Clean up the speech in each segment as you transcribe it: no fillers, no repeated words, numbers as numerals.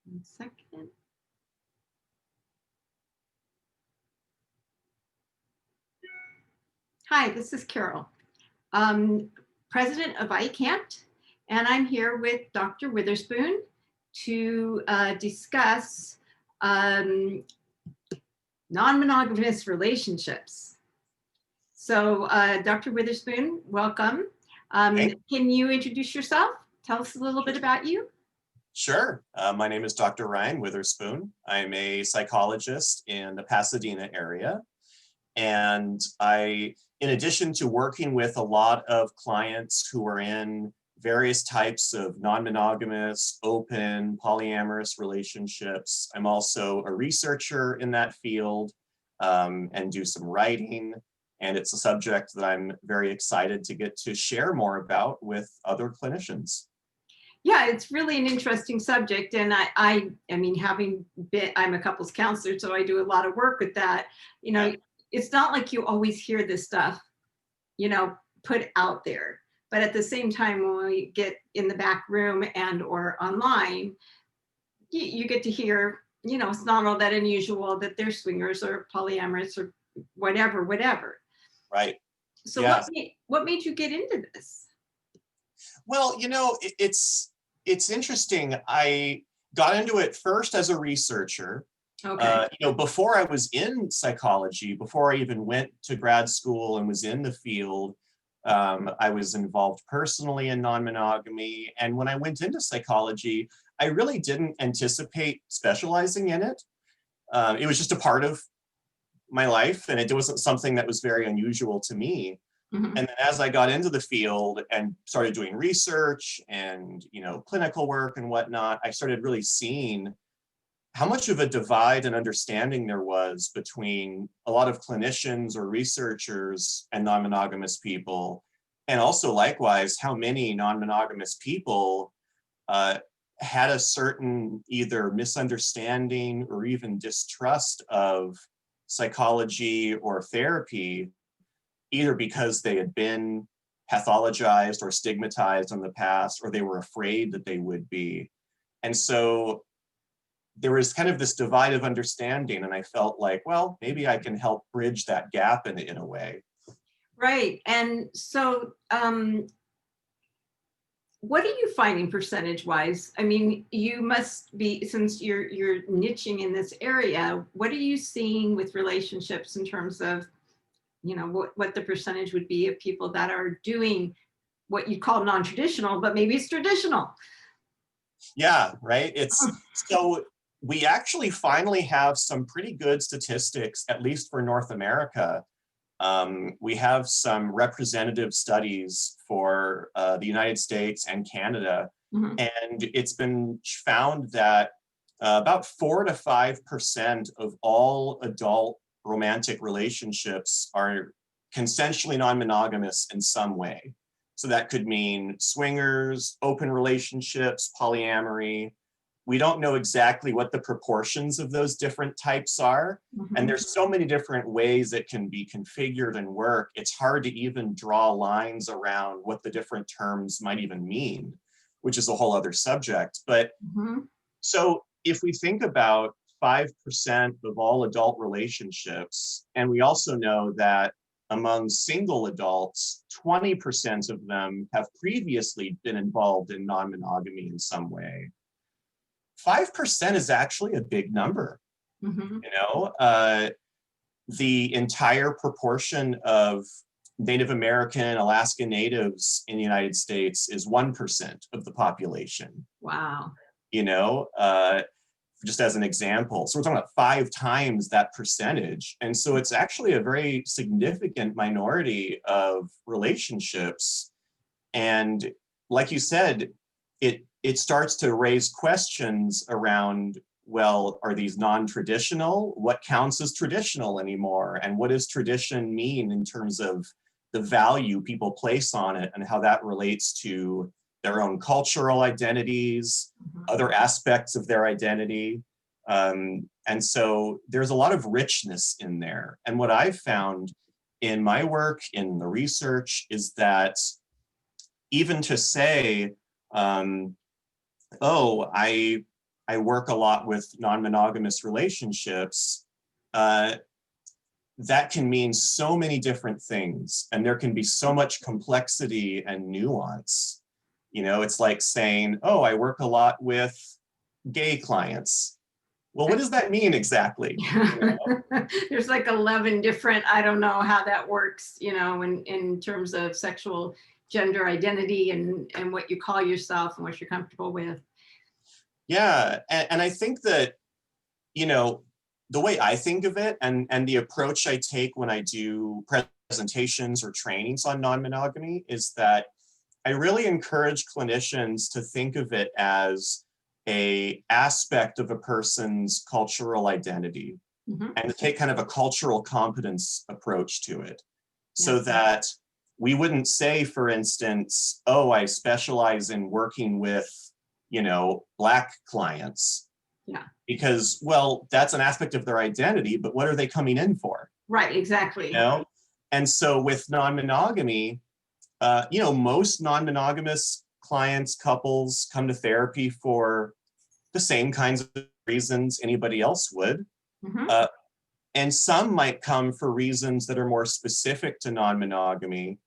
One second. Hi, this is Carol, president of ICANT, and I'm here with Dr. Witherspoon to discuss non-monogamous relationships. So Dr. Witherspoon, welcome. Can you introduce yourself? Tell us a little bit about you. Sure. My name is Dr. Ryan Witherspoon. I'm a psychologist in the Pasadena area. And in addition to working with a lot of clients who are in various types of non-monogamous, open, polyamorous relationships, I'm also a researcher in that field and do some writing. And it's a subject that I'm very excited to get to share more about with other clinicians. Yeah, it's really an interesting subject. And I mean, I'm a couples counselor, so I do a lot of work with that. It's not like you always hear this stuff, put out there. But at the same time, when we get in the back room and or online, you get to hear, it's not all that unusual that they're swingers or polyamorous or whatever. Right. So yeah. what made you get into this? Well, it's interesting. I got into it first as a researcher. Okay. Before I was in psychology, before I even went to grad school and was in the field, I was involved personally in non-monogamy. And when I went into psychology, I really didn't anticipate specializing in it. It was just a part of my life, and it wasn't something that was very unusual to me. Mm-hmm. And then as I got into the field and started doing research and, clinical work and whatnot, I started really seeing how much of a divide and understanding there was between a lot of clinicians or researchers and non-monogamous people. And also likewise, how many non-monogamous people had a certain either misunderstanding or even distrust of psychology or therapy, either because they had been pathologized or stigmatized in the past, or they were afraid that they would be. And so there was kind of this divide of understanding, and I felt like, well, maybe I can help bridge that gap in a way. Right. And so what are you finding percentage-wise? I mean, you must be, since you're niching in this area, what are you seeing with relationships in terms of, what the percentage would be of people that are doing what you call non-traditional, but maybe it's traditional? Yeah, right. So we actually finally have some pretty good statistics, at least for North America. We have some representative studies for the United States and Canada, Mm-hmm. and it's been found that about 4 to 5% of all adult romantic relationships are consensually non-monogamous in some way. So that could mean swingers, open relationships, polyamory. We don't know exactly what the proportions of those different types are. Mm-hmm. And there's so many different ways it can be configured and work. It's hard to even draw lines around what the different terms might even mean, which is a whole other subject. But Mm-hmm. so if we think about 5% of all adult relationships, and we also know that among single adults, 20% of them have previously been involved in non-monogamy in some way. 5% is actually a big number. Mm-hmm. The entire proportion of Native American, Alaska Natives in the United States is 1% of the population. Wow. Just as an example. So we're talking about 5 times that percentage. And so it's actually a very significant minority of relationships. And like you said, it starts to raise questions around, well, are these non-traditional? What counts as traditional anymore? And what does tradition mean in terms of the value people place on it and how that relates to their own cultural identities, Mm-hmm. other aspects of their identity. And so there's a lot of richness in there. And what I've found in my work, in the research, is that even to say, oh, I I work a lot with non-monogamous relationships, that can mean so many different things, and there can be so much complexity and nuance. You know, it's like saying, oh, I work a lot with gay clients. Well, what does that mean exactly? You know? There's like 11 different, I don't know how that works, you know, in terms of sexual gender identity and what you call yourself and what you're comfortable with. Yeah, and I think that, you know, the way I think of it and the approach I take when I do presentations or trainings on non-monogamy is that I really encourage clinicians to think of it as a aspect of a person's cultural identity, Mhm. and to take kind of a cultural competence approach to it, so Yeah. that we wouldn't say, for instance, oh, I specialize in working with, you know, Black clients, Yeah. because, well, that's an aspect of their identity, but what are they coming in for? Right, You exactly. know? And so with non-monogamy, you know, most non-monogamous clients, couples come to therapy for the same kinds of reasons anybody else would. Mhm. Uh, and some might come for reasons that are more specific to non-monogamy.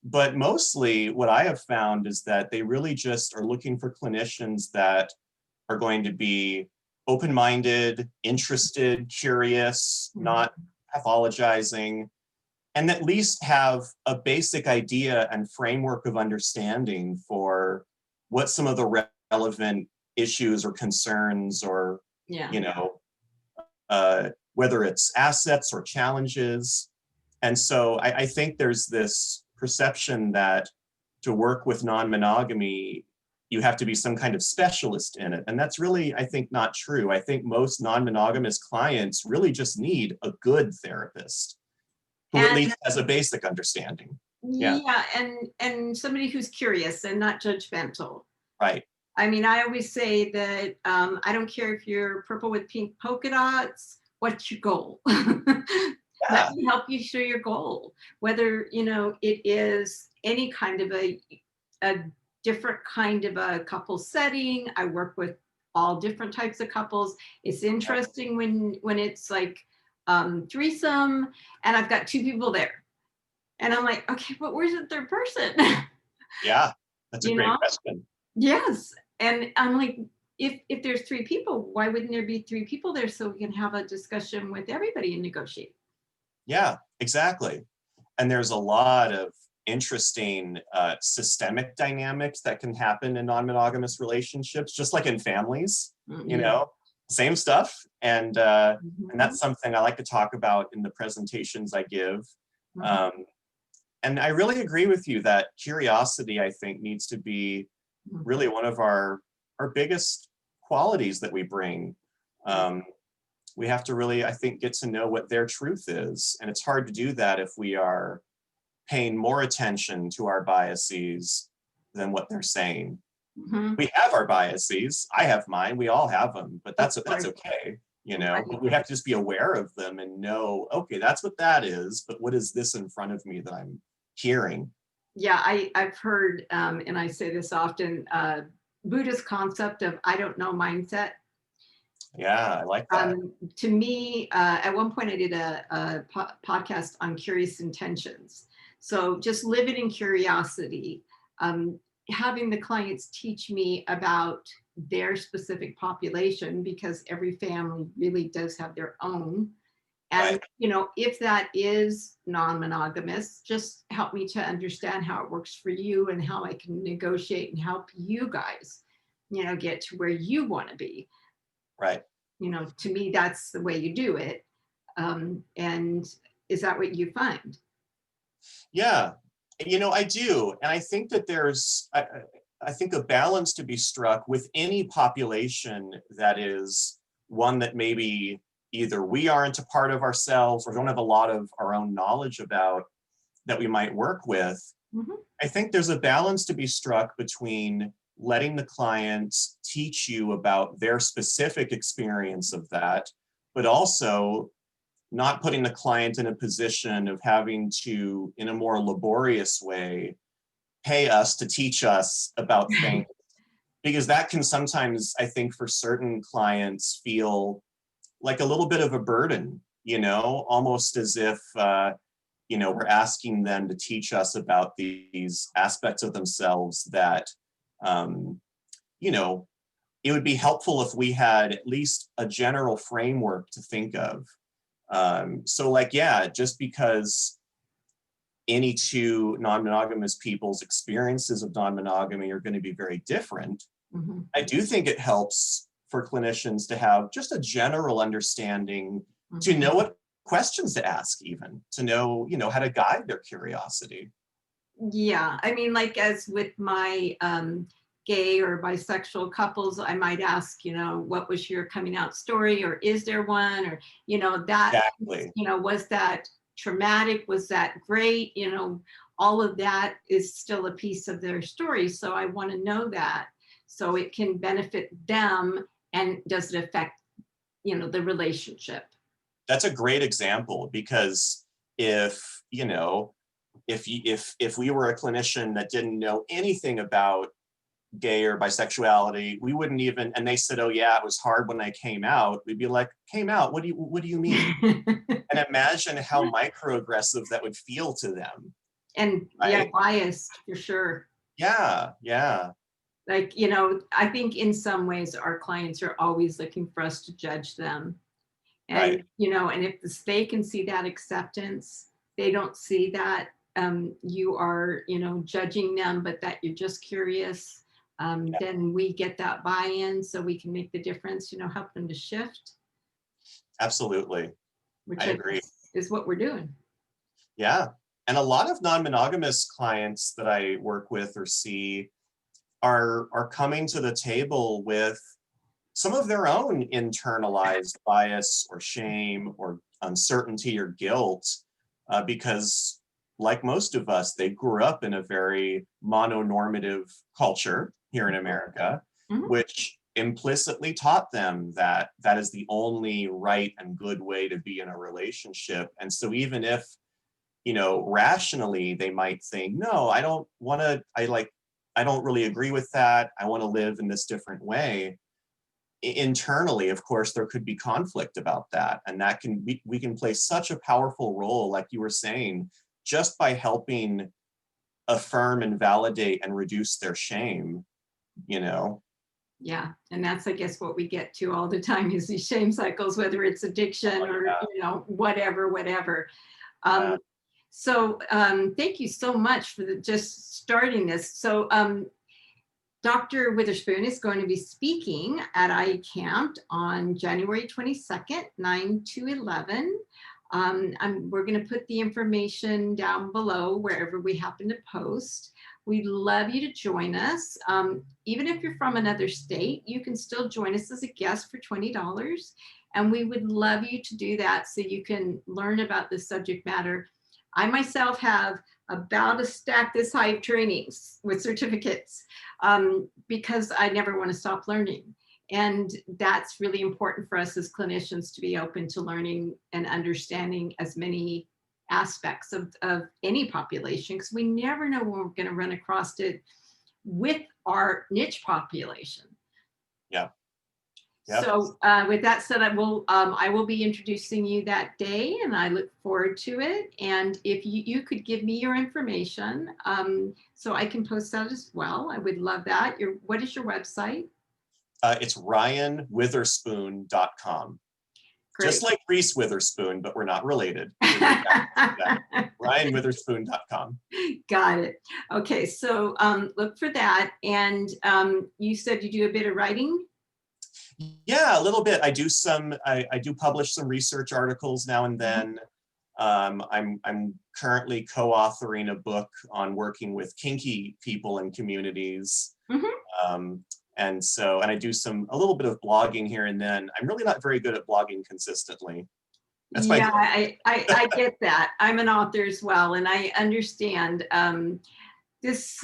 But mostly what I have found is that they really just are looking for clinicians that are going to be open-minded, interested, curious, Mhm. not pathologizing, and at least have a basic idea and framework of understanding for what some of the relevant issues or concerns, or, Yeah. you know, whether it's assets or challenges. And so I think there's this perception that to work with non-monogamy, you have to be some kind of specialist in it. And that's really, I think, not true. I think most non-monogamous clients really just need a good therapist who at And least has a basic understanding. Yeah, yeah, and somebody who's curious and not judgmental. right. I mean, I always say that I don't care if you're purple with pink polka dots. What's your goal? Let Yeah, me help you show your goal. Whether you know it is any kind of a different kind of a couple setting. I work with all different types of couples. It's interesting when it's like threesome, and I've got two people there, and I'm like, okay, but where's the third person? yeah, that's a You great know? question. Yes. And I'm like, if there's three people, why wouldn't there be three people there so we can have a discussion with everybody and negotiate? Yeah, exactly. And there's a lot of interesting systemic dynamics that can happen in non-monogamous relationships, just like in families, you Yeah. know, same stuff. And Mhm. that's something I like to talk about in the presentations I give. Mhm. Um, and I really agree with you that curiosity, I think, needs to be Mhm. really one of our biggest qualities that we bring. Yeah. Um, we have to really, I think, get to know what their truth is. And it's hard to do that if we are paying more attention to our biases than what they're saying. Mhm. We have our biases. I have mine. We all have them, but Of that's course. okay, you know. Right. But we have to just be aware of them and know, okay, that's what that is. But what is this in front of me that I'm hearing? Yeah, I've heard, and I say this often, Buddhist concept of I don't know mindset. Yeah, I like that. To me, at one point, I did a podcast on curious intentions. So just living in curiosity, um, having the clients teach me about their specific population because every family really does have their own. And Right, you know, if that is non-monogamous, just help me to understand how it works for you and how I can negotiate and help you guys, you know, get to where you want to be. right. You know, to me, that's the way you do it. And is that what you find? Yeah, you know, I do. And I think that I think a balance to be struck with any population that is one that maybe either we aren't a part of ourselves or don't have a lot of our own knowledge about that we might work with. Mhm. I think there's a balance to be struck between letting the clients teach you about their specific experience of that, but also not putting the client in a position of having to, in a more laborious way, pay us to teach us about things because that can sometimes, I think, for certain clients feel like a little bit of a burden, almost as if, we're asking them to teach us about these aspects of themselves that, um, it would be helpful if we had at least a general framework to think of. So like, yeah, just because any two non-monogamous people's experiences of non-monogamy are going to be very different, Mhm. I do think it helps for clinicians to have just a general understanding, to Mhm. know what questions to ask, even to know, how to guide their curiosity. Yeah, I mean, like as with my gay or bisexual couples, I might ask, what was your coming out story, or is there one, or that, Exactly. was that traumatic? Was that great? All of that is still a piece of their story. So I want to know that so it can benefit them, and does it affect, the relationship? That's a great example, because if, if we were a clinician that didn't know anything about gay or bisexuality, we wouldn't even, and they said, oh yeah, it was hard when I came out, we'd be like, came out, what do you mean? And imagine how microaggressive that would feel to them, And yeah, right? biased for sure. Yeah, yeah, Like, I think in some ways our clients are always looking for us to judge them. right. And, and if they can see that acceptance, they don't see that you are, judging them, but that you're just curious, Yeah, then we get that buy-in so we can make the difference, help them to shift, absolutely. which I I agree. guess is what we're doing. Yeah. And a lot of non-monogamous clients that I work with or see are coming to the table with some of their own internalized bias or shame or uncertainty or guilt, because, like most of us, they grew up in a very mononormative culture here in America, Mhm. which implicitly taught them that that is the only right and good way to be in a relationship. And so even if, rationally they might think, no, I don't want to, I don't really agree with that, I want to live in this different way, internally, of course, there could be conflict about that. And that can be, we can play such a powerful role, like you were saying, just by helping affirm and validate and reduce their shame, you know? Yeah, and that's, I guess, what we get to all the time is these shame cycles, whether it's addiction Oh, or, yeah, whatever. yeah. Um, so thank you so much for just starting this. So Dr. Witherspoon is going to be speaking at iCamp on January 22nd, 9 to 11. We're going to put the information down below wherever we happen to post. We'd love you to join us. Even if you're from another state, you can still join us as a guest for $20. And we would love you to do that so you can learn about this subject matter. I myself have about a stack this high of trainings with certificates, because I never want to stop learning. And that's really important for us as clinicians, to be open to learning and understanding as many aspects of any population, because we never know when we're going to run across it with our niche population. Yeah. Yep. So with that said, I will be introducing you that day, and I look forward to it. And if you could give me your information, so I can post that as well, I would love that. What is your website? It's ryanwitherspoon.com. Just Great. like Reese Witherspoon, but we're not related. We're right back to that. ryanwitherspoon.com. Got it. Okay, so look for that. And you said you do a bit of writing. Yeah, a little bit. I do publish some research articles now and then. I'm currently co-authoring a book on working with kinky people and communities. Mhm. And I do a little bit of blogging here and then. I'm really not very good at blogging consistently. That's my Yeah, goal. I get that. I'm an author as well, and I understand this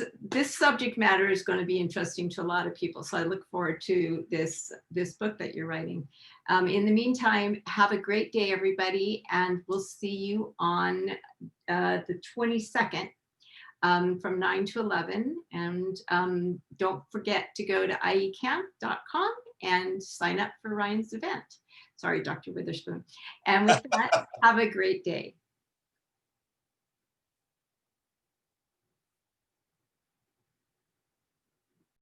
subject matter is going to be interesting to a lot of people. So I look forward to this book that you're writing. In the meantime, have a great day, everybody, and we'll see you on the 22nd from 9 to 11. And don't forget to go to iecamp.com and sign up for Ryan's event. Sorry, Dr. Witherspoon. And with that, have a great day.